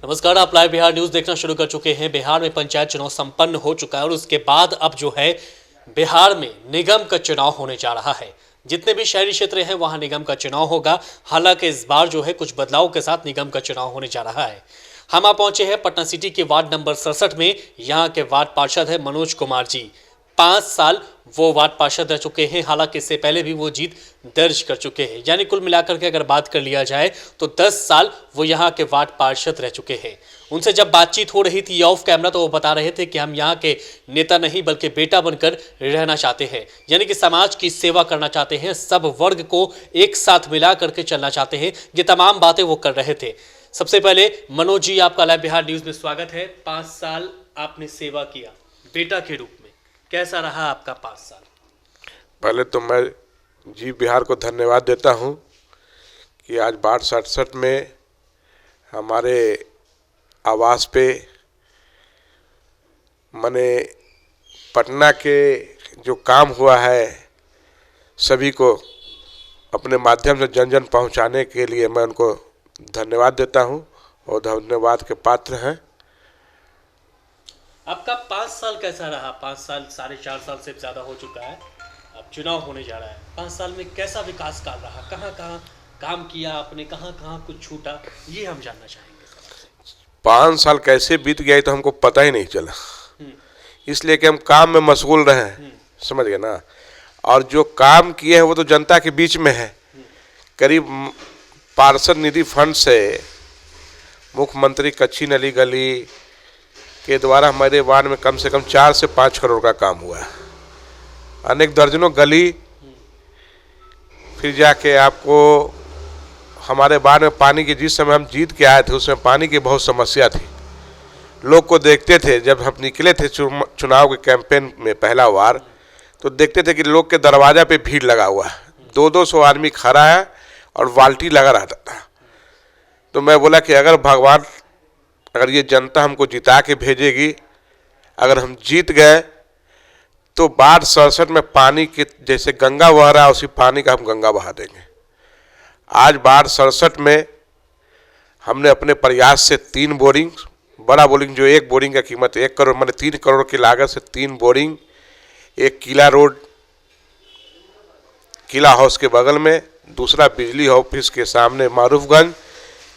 नमस्कार, आप live Bihar news देखना शुरू कर चुके हैं। बिहार में पंचायत चुनाव संपन्न हो चुका है और उसके बाद अब जो है बिहार में निगम का चुनाव होने जा रहा है। जितने भी शहरी क्षेत्र हैं वहां निगम का चुनाव होगा। हालांकि इस बार जो है कुछ बदलाव के साथ निगम का चुनाव होने जा रहा है। हम आप पहुंचे हैं पटना सिटी के वार्ड नंबर 67 में। यहाँ के वार्ड पार्षद है मनोज कुमार जी। 5 साल वो वार्ड पार्षद रह चुके हैं। हालांकि इससे पहले भी वो जीत दर्ज कर चुके हैं, यानी कुल मिलाकर के अगर बात कर लिया जाए तो 10 साल वो यहाँ के वार्ड पार्षद रह चुके हैं। उनसे जब बातचीत हो रही थी ऑफ कैमरा तो वो बता रहे थे कि हम यहाँ के नेता नहीं बल्कि बेटा बनकर रहना चाहते हैं, यानी कि समाज की सेवा करना चाहते हैं, सब वर्ग को एक साथ मिला करके चलना चाहते हैं। ये तमाम बातें वो कर रहे थे। सबसे पहले मनोज जी, आपका लाइव बिहार न्यूज में स्वागत है। 5 साल आपने सेवा किया बेटा के रूप में, कैसा रहा आपका 5 साल? पहले तो मैं जी बिहार को धन्यवाद देता हूं कि आज वार्ड 67 में हमारे आवास पे मैंने पटना के जो काम हुआ है सभी को अपने माध्यम से जन जन पहुंचाने के लिए मैं उनको धन्यवाद देता हूं और धन्यवाद के पात्र हैं। आपका 5 साल कैसा रहा? 5 साल 4.5 साल से ज़्यादा हो चुका है, अब चुनाव होने जा रहा है। 5 साल में कैसा विकास कार्य रहा? कहाँ कहाँ काम किया आपने, कहाँ कहाँ कुछ छूटा, ये हम जानना चाहेंगे। 5 साल कैसे बीत गया तो हमको पता ही नहीं चला, इसलिए कि हम काम में मशगूल रहे हैं, समझ गए ना। और जो काम किए हैं वो तो जनता के बीच में है। करीब पार्षद निधि फंड से मुख्यमंत्री कच्ची नली गली के द्वारा हमारे वार्ड में कम से कम 4 से 5 करोड़ का काम हुआ है। अनेक दर्जनों गली, फिर जाके आपको हमारे वार्ड में पानी की, जिस समय हम जीत के आए थे उसमें पानी की बहुत समस्या थी। लोग को देखते थे, जब हम निकले थे चुनाव के कैंपेन में पहला बार, तो देखते थे कि लोग के दरवाजा पे भीड़ लगा हुआ है, 200-200 आदमी खड़ा है और बाल्टी लगा रहता था। तो मैं बोला कि अगर ये जनता हमको जिता के भेजेगी, अगर हम जीत गए तो वार्ड 67 में पानी के जैसे गंगा बह रहा है उसी पानी का हम गंगा बहा देंगे। आज वार्ड 67 में हमने अपने प्रयास से 3 बोरिंग, बड़ा बोरिंग जो एक बोरिंग का कीमत 1 करोड़, मैंने 3 करोड़ की लागत से 3 बोरिंग, एक किला रोड किला हाउस के बगल में, दूसरा बिजली ऑफिस के सामने मारूफगंज,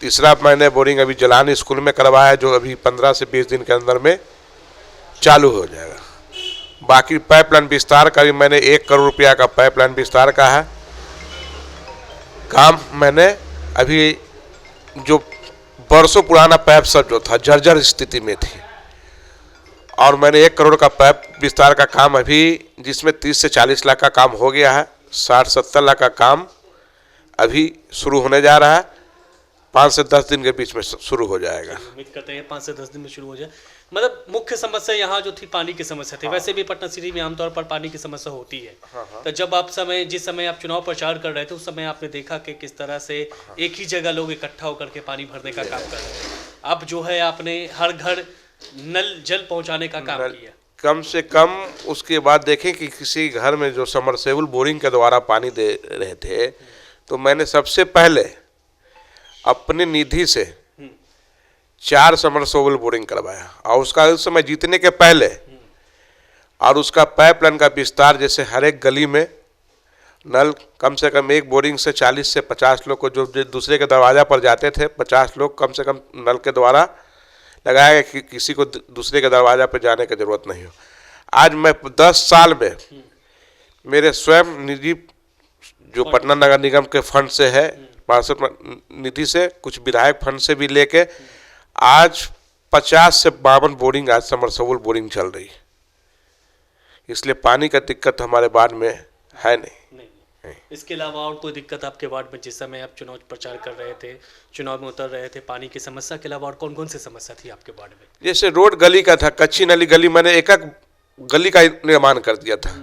तीसरा मैंने बोरिंग अभी जलानी स्कूल में करवाया जो अभी 15 से 20 दिन के अंदर में चालू हो जाएगा। बाकी पाइपलाइन विस्तार का भी मैंने 1 करोड़ रुपया का पाइपलाइन विस्तार का है काम। मैंने अभी जो बरसों पुराना पाइप सब जो था जर्जर स्थिति में थी, और मैंने 1 करोड़ का पाइप विस्तार का काम अभी, जिसमें 30 से 40 लाख का काम हो गया है, 60-70 लाख का काम अभी शुरू होने जा रहा है। 5 से 10 दिन के बीच में शुरू हो जाएगा। उम्मीद करते हैं 5 से 10 दिन में शुरू हो जाए। मतलब मुख्य समस्या यहाँ जो थी पानी की समस्या थी। वैसे भी पटना सिटी में आमतौर पर पानी की समस्या होती है। तो जब आप जिस समय आप चुनाव प्रचार कर रहे थे उस समय आपने देखा कि किस तरह से एक ही जगह लोग इकट्ठा होकर के पानी भरने का काम कर रहे हैं। अब जो है आपने हर घर नल जल पहुँचाने का काम किया। कम से कम उसके बाद देखें कि किसी घर में जो समरसेबल बोरिंग के द्वारा पानी दे रहे थे, तो मैंने सबसे पहले अपने निधि से 4 समरसेबल बोरिंग करवाया, और उसका उस समय जीतने के पहले, और उसका पाइपलाइन का विस्तार, जैसे हर एक गली में नल कम से कम एक बोरिंग से 40 से 50 लोग को, जो दूसरे के दरवाजा पर जाते थे 50 लोग कम से कम नल के द्वारा लगाया कि किसी को दूसरे के दरवाजा पर जाने की जरूरत नहीं हो। आज मैं 10 साल में मेरे स्वयं निधि जो पटना नगर निगम के फंड से है, पार्षद निधि से, कुछ विधायक फंड से भी लेके आज 50 से 52 बोरिंग आज समरसेबल बोरिंग चल रही है। इसलिए पानी का दिक्कत हमारे वार्ड में है नहीं। इसके अलावा और कोई दिक्कत आपके वार्ड में, जिस समय आप चुनाव प्रचार कर रहे थे, चुनाव में उतर रहे थे, पानी की समस्या के अलावा और कौन कौन सी समस्या थी आपके वार्ड में? जैसे रोड गली का था, कच्ची नली गली, मैंने एक गली का निर्माण कर दिया था,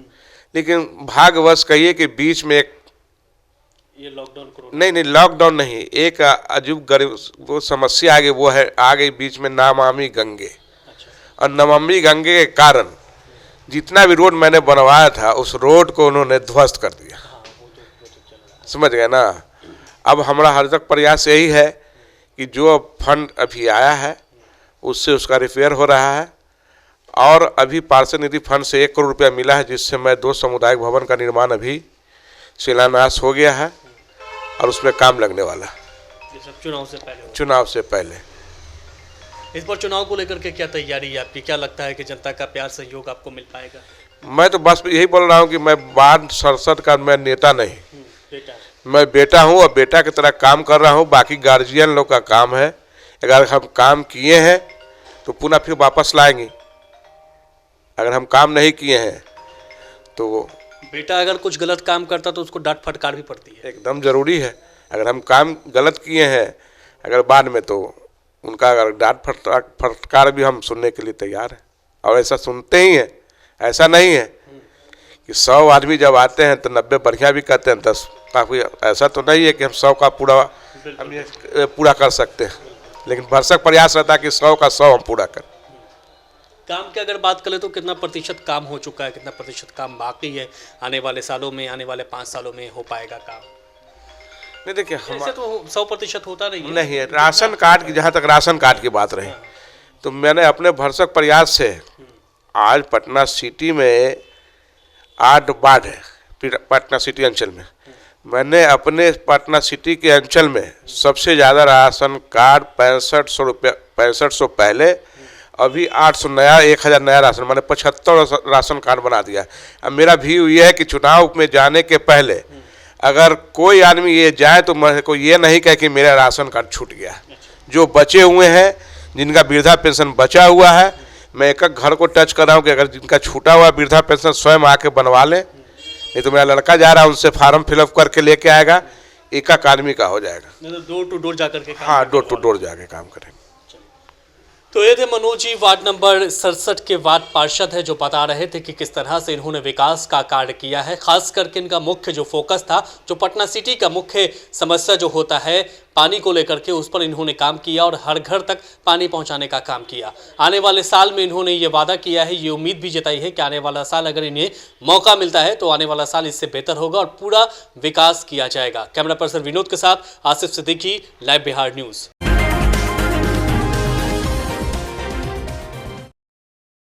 लेकिन भाग्यवश कहिए कि बीच में एक, ये लॉकडाउन नहीं लॉकडाउन नहीं, एक अजीब गरीब वो समस्या आ गई बीच में, नमामि गंगे। और नमामि गंगे के कारण जितना भी रोड मैंने बनवाया था उस रोड को उन्होंने ध्वस्त कर दिया। समझ गए ना। अब हमारा हर तक प्रयास यही है कि जो फंड अभी आया है, उससे उसका रिपेयर हो रहा है। और अभी पार्षद निधि फंड से 1 करोड़ रुपया मिला है, जिससे मैं 2 सामुदायिक भवन का निर्माण अभी शिलान्यास हो गया है और उसमें काम लगने वाला है ये सब चुनाव से पहले चुनाव से पहले। इस बार चुनाव को लेकर के क्या तैयारी है आपकी? क्या लगता है कि जनता का प्यार सहयोग आपको मिल पाएगा? मैं तो बस यही बोल रहा हूँ कि मैं वार्ड संसद का मैं नेता नहीं, बेटा मैं बेटा हूँ और बेटा की तरह काम कर रहा हूँ। बाकी गार्जियन लोग का काम है, अगर हम काम किए हैं तो पुनः फिर वापस लाएंगे, अगर हम काम नहीं किए हैं तो वो बेटा अगर कुछ गलत काम करता तो उसको डांट फटकार भी पड़ती है। एकदम ज़रूरी है। अगर हम काम गलत किए हैं अगर बाद में, तो उनका अगर डांट फटकार भी हम सुनने के लिए तैयार हैं और ऐसा सुनते ही हैं। ऐसा नहीं है कि 100 आदमी जब आते हैं तो 90 बढ़िया भी कहते हैं, 10 काफ़ी। ऐसा तो नहीं है कि हम 100 का पूरा कर सकते हैं, लेकिन भरसक प्रयास रहता है कि 100 का 100 हम पूरा करें। काम की अगर बात करें तो कितना प्रतिशत काम हो चुका है, कितना प्रतिशत काम बाकी है? आने वाले सालों में, आने वाले 5 सालों में हो पाएगा काम? नहीं देखिए, ऐसे तो 100% होता नहीं है। नहीं है। राशन कार्ड की, जहाँ तक राशन कार्ड की बात रही, तो मैंने अपने भरसक प्रयास से आज पटना सिटी में 8 वार्ड है। पटना सिटी अंचल में मैंने अपने पटना सिटी के अंचल में सबसे ज़्यादा राशन कार्ड 6500 पहले, अभी 800 नया, 1000 नया राशन, मैंने 75 राशन कार्ड बना दिया। अब मेरा व्यू ये है कि चुनाव में जाने के पहले अगर कोई आदमी ये जाए तो मेरे को ये नहीं कहे कि मेरा राशन कार्ड छूट गया। जो बचे हुए हैं, जिनका वृद्धा पेंशन बचा हुआ है, मैं एक घर को टच कर रहा हूँ कि अगर जिनका छूटा हुआ वृद्धा पेंशन स्वयं आके बनवा लें, नहीं तो मेरा लड़का जा रहा है उनसे फार्म फिलअप करके लेके आएगा, एक आदमी का हो जाएगा। डोर टू डोर जाकर के हाँ, डोर टू डोर जाके काम करेंगे। तो ये थे मनोज जी, वार्ड नंबर 67 के वार्ड पार्षद है, जो बता रहे थे कि किस तरह से इन्होंने विकास का कार्य किया है। खास करके इनका मुख्य जो फोकस था, जो पटना सिटी का मुख्य समस्या जो होता है पानी को लेकर के, उस पर इन्होंने काम किया और हर घर तक पानी पहुंचाने का काम किया। आने वाले साल में इन्होंने ये वादा किया है, ये उम्मीद भी जताई है कि आने वाला साल अगर इन्हें मौका मिलता है तो आने वाला साल इससे बेहतर होगा और पूरा विकास किया जाएगा। कैमरा पर्सन विनोद के साथ आसिफ सिद्दीकी, लाइव बिहार न्यूज़।